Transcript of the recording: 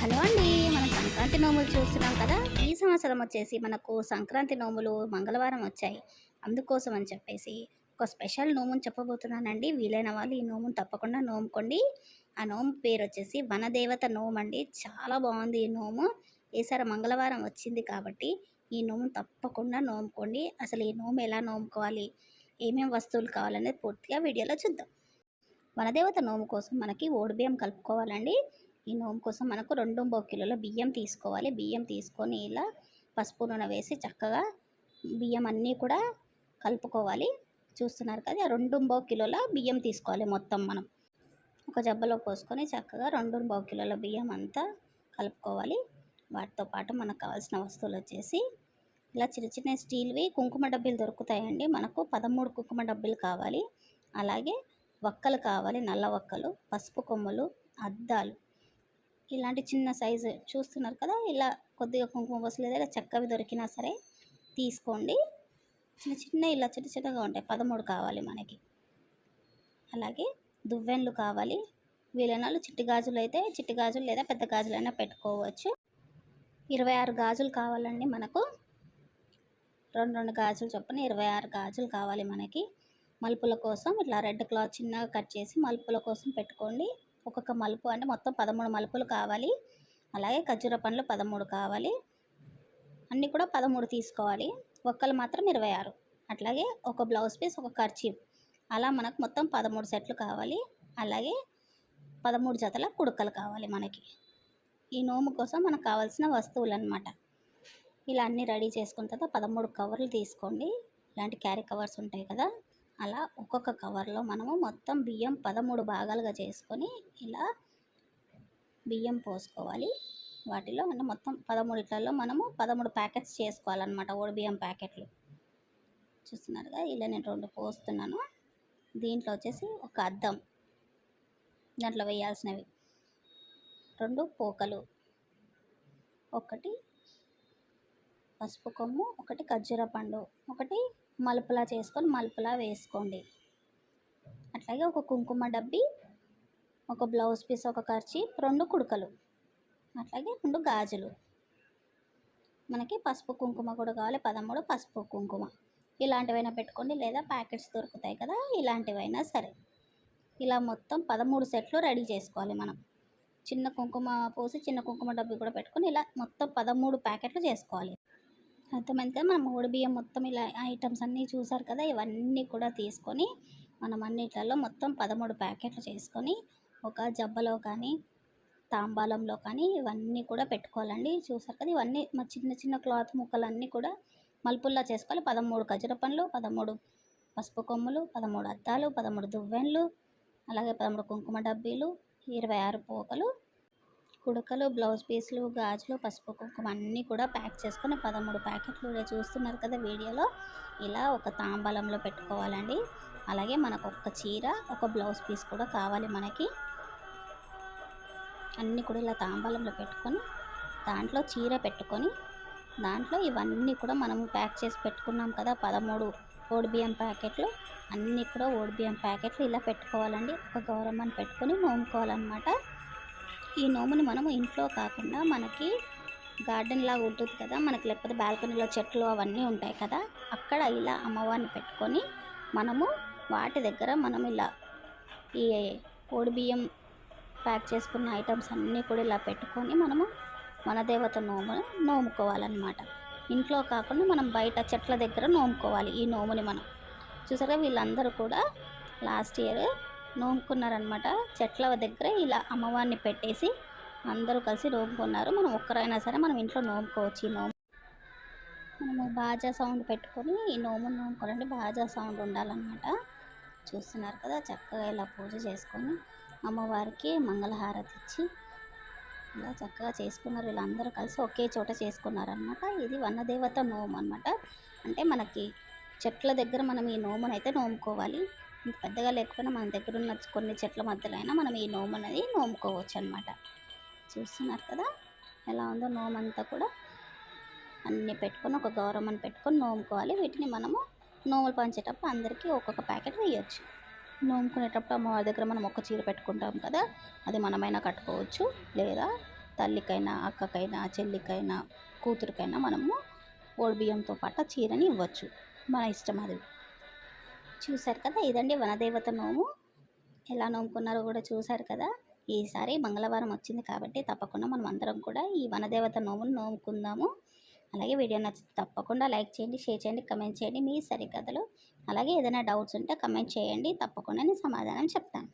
Hello అండి. మనం సంక్రాంతి నోములు చూస్తున్నాం కదా! ఈ సంవత్సరం వచ్చేసి మనకు సంక్రాంతి నోములు మంగళవారం వచ్చాయి. అందుకోసం అని చెప్పేసి ఒక స్పెషల్ నోముని చెప్పబోతున్నానండి. వీలైన వాళ్ళు ఈ నోముని తప్పకుండా నోముకోండి. ఆ నోము పేరొచ్చేసి వనదేవత నోమండి. చాలా బావుంది ఈ నోము. ఈసారి మంగళవారం వచ్చింది కాబట్టి ఈ నోముని తప్పకుండా నోముకోండి. అసలు ఈ నోము ఎలా నోముకోవాలి? ఏమేం వస్తువులు కావాలనేది పూర్తిగా వీడియోలో చూద్దాం. వనదేవత నోము కోసం మనకి ఓడిబియ్యం కలుపుకోవాలండి. ఈ నోము కోసం మనకు 2 కిలోల బియ్యం తీసుకోవాలి. బియ్యం తీసుకొని ఇలా పసుపు నూనె వేసి చక్కగా బియ్యం అన్నీ కూడా కలుపుకోవాలి. చూస్తున్నారు కదా! 2 కిలోల బియ్యం తీసుకోవాలి మొత్తం మనం. ఒక జబ్బలో పోసుకొని చక్కగా 2 కిలోల బియ్యం అంతా కలుపుకోవాలి. వాటితో పాటు మనకు కావాల్సిన వస్తువులు వచ్చేసి ఇలా చిన్న చిన్న స్టీల్వి కుంకుమ డబ్బీలు దొరుకుతాయండి. మనకు 13 కుంకుమ డబ్బీలు కావాలి. అలాగే వక్కలు కావాలి, నల్ల వక్కలు, పసుపు కొమ్ములు, అద్దాలు, ఇలాంటి చిన్న సైజు చూస్తున్నారు కదా! ఇలా కొద్దిగా కుంకుమ బొట్లు లేదా ఇలా చెక్కవి దొరికినా సరే తీసుకోండి. చిన్న చిన్న ఇలా చిన్న చిన్నగా ఉంటాయి. 13 కావాలి మనకి. అలాగే దువ్వెనలు కావాలి. వీలైనోళ్ళు చిట్టి గాజులు అయితే చిట్టి గాజులు లేదా పెద్ద గాజులైనా పెట్టుకోవచ్చు. 26 గాజులు కావాలండి మనకు. 2 గాజులు చొప్పున 26 గాజులు కావాలి మనకి. మలుపుల కోసం ఇట్లా రెడ్ క్లాత్ చిన్నగా కట్ చేసి మలుపుల కోసం పెట్టుకోండి. ఒక్కొక్క మలుపు అంటే మొత్తం 13 మలుపులు కావాలి. అలాగే ఖర్జూర పండ్లు 13 కావాలి. అన్నీ కూడా 13 తీసుకోవాలి. ఒక్కలు మాత్రం 26. అట్లాగే ఒక బ్లౌజ్ పీస్, ఒక కర్చీఫ్, అలా మనకు మొత్తం 13 సెట్లు కావాలి. అలాగే 13 జతల కుడుకలు కావాలి మనకి. ఈ నోము కోసం మనకు కావాల్సిన వస్తువులు అన్నమాట. ఇలా అన్నీ రెడీ చేసుకున్న తర్వాత 13 కవర్లు తీసుకోండి. ఇలాంటి క్యారీ కవర్స్ ఉంటాయి కదా! అలా ఒక్కొక్క కవర్లో మనము మొత్తం బియ్యం 13 భాగాలుగా చేసుకొని ఇలా బియ్యం పోసుకోవాలి. వాటిలో అంటే మొత్తం 13 మనము 13 ప్యాకెట్స్ చేసుకోవాలన్నమాట. ఓడిబియ్యం ప్యాకెట్లు చూస్తున్నారుగా. ఇలా నేను 2 పోస్తున్నాను. దీంట్లో వచ్చేసి ఒక అద్దం, దాంట్లో వేయాల్సినవి 2 పోకలు, ఒకటి పసుపు కొమ్ము, ఒకటి ఖర్జూర పండు, ఒకటి మలుపులా చేసుకొని మలుపులా వేసుకోండి. అట్లాగే ఒక కుంకుమ డబ్బి, ఒక బ్లౌజ్ పీస్, ఒక కర్చీఫ్, 2 కుడుకలు, అట్లాగే 2 గాజులు. మనకి పసుపు కుంకుమ కూడా కావాలి. 13 పసుపు కుంకుమ ఇలాంటివైనా పెట్టుకోండి, లేదా ప్యాకెట్స్ దొరుకుతాయి కదా, ఇలాంటివైనా సరే. ఇలా మొత్తం 13 సెట్లు రెడీ చేసుకోవాలి మనం. చిన్న కుంకుమ పోసి చిన్న కుంకుమ డబ్బి కూడా పెట్టుకొని ఇలా మొత్తం 13 ప్యాకెట్లు చేసుకోవాలి. అర్థమైంది కదా! మనం ఓడిబియ్యం మొత్తం ఇలా ఐటమ్స్ అన్నీ చూసారు కదా! ఇవన్నీ కూడా తీసుకొని మనం అన్నిట్లలో మొత్తం 13 ప్యాకెట్లు చేసుకొని ఒక జబ్బలో కానీ తాంబాలంలో కానీ ఇవన్నీ కూడా పెట్టుకోవాలండి. చూసారు కదా! ఇవన్నీ చిన్న చిన్న క్లాత్ ముక్కలన్నీ కూడా మలుపుల్లా చేసుకోవాలి. 13 ఖర్జూర పండ్లు, 13 పసుపు కొమ్ములు, 13 అద్దాలు, 13 దువ్వెనలు, అలాగే 13 కుంకుమ డబ్బీలు, 26 పోకలు, కుడకలు, బ్లౌజ్ పీసులు, గాజులు, పసుపు కుంకుమ అన్నీ కూడా ప్యాక్ చేసుకొని 13 ప్యాకెట్లు ఇలా చూస్తున్నారు కదా వీడియోలో. ఇలా ఒక తాంబూలంలో పెట్టుకోవాలండి. అలాగే మనకు ఒక చీర, ఒక బ్లౌజ్ పీస్ కూడా కావాలి మనకి. అన్నీ కూడా ఇలా తాంబూలంలో పెట్టుకొని దాంట్లో చీర పెట్టుకొని దాంట్లో ఇవన్నీ కూడా మనము ప్యాక్ చేసి పెట్టుకున్నాం కదా 13 ఓడిబియ్యం ప్యాకెట్లు, అన్నీ కూడా ఓడిబియ్యం ప్యాకెట్లు ఇలా పెట్టుకోవాలండి. ఒక గౌరమ్మని పెట్టుకొని నోముకోవాలన్నమాట. ఈ నోముని మనము ఇంట్లో కాకుండా మనకి గార్డెన్ లాగా ఉంటుంది కదా, మనకి లేకపోతే బాల్కనీలో చెట్లు అవన్నీ ఉంటాయి కదా, అక్కడ ఇలా అమ్మవారిని పెట్టుకొని మనము వాటి దగ్గర మనం ఇలా ఈ ఓడిబియ్యం ప్యాక్ చేసుకున్న ఐటమ్స్ అన్నీ కూడా ఇలా పెట్టుకొని మనము వనదేవత నోముకోవాలన్నమాట. ఇంట్లో కాకుండా మనం బయట చెట్ల దగ్గర నోముకోవాలి ఈ నోముని మనం. చూసారా వీళ్ళందరూ కూడా లాస్ట్ ఇయర్ నోముకున్నారనమాట. చెట్ల దగ్గర ఇలా అమ్మవారిని పెట్టేసి అందరూ కలిసి నోముకున్నారు. మనం ఒక్కరైనా సరే మనం ఇంట్లో నోముకోవచ్చు. ఈ నోము మనము బాజా సౌండ్ పెట్టుకొని ఈ నోమును నోముకోవాలంటే బాజా సౌండ్ ఉండాలన్నమాట. చూస్తున్నారు కదా, చక్కగా ఇలా పూజ చేసుకొని అమ్మవారికి మంగళహారతి ఇచ్చి ఇలా చక్కగా చేసుకున్నారు. వీళ్ళందరూ కలిసి ఒకే చోట చేసుకున్నారనమాట. ఇది వనదేవత నోము అనమాట. అంటే మనకి చెట్ల దగ్గర మనం ఈ నోమునైతే నోముకోవాలి. ఇంత పెద్దగా లేకపోయినా మన దగ్గర ఉన్న కొన్ని చెట్ల మధ్యలో అయినా మనం ఈ నోము అనేది నోముకోవచ్చు అనమాట. చూస్తున్నారు కదా ఎలా ఉందో. నోమంతా కూడా అన్నీ పెట్టుకొని ఒక గౌరమ్మని పెట్టుకొని నోముకోవాలి. వీటిని మనము నోములు పంచేటప్పుడు అందరికీ ఒక్కొక్క ప్యాకెట్ వేయచ్చు. నోముకునేటప్పుడు అమ్మవారి దగ్గర మనం ఒక చీర పెట్టుకుంటాం కదా, అది మనమైనా కట్టుకోవచ్చు, లేదా తల్లికైనా, అక్కకైనా, చెల్లికైనా, కూతురికైనా మనము బియ్యంతో పాటు ఆ చీరని ఇవ్వచ్చు. మన ఇష్టం అది. చూసారు కదా! ఇదండి వనదేవత నోము. ఎలా నోముకున్నారో కూడా చూసారు కదా! ఈసారి మంగళవారం వచ్చింది కాబట్టి తప్పకుండా మనం అందరం కూడా ఈ వనదేవత నోమును నోముకుందాము. అలాగే వీడియో నచ్చితే తప్పకుండా లైక్ చేయండి, షేర్ చేయండి, కమెంట్ చేయండి. మీ సరికథలు అలాగే ఏదైనా డౌట్స్ ఉంటే కమెంట్ చేయండి. తప్పకుండా నేను సమాధానం చెప్తాను.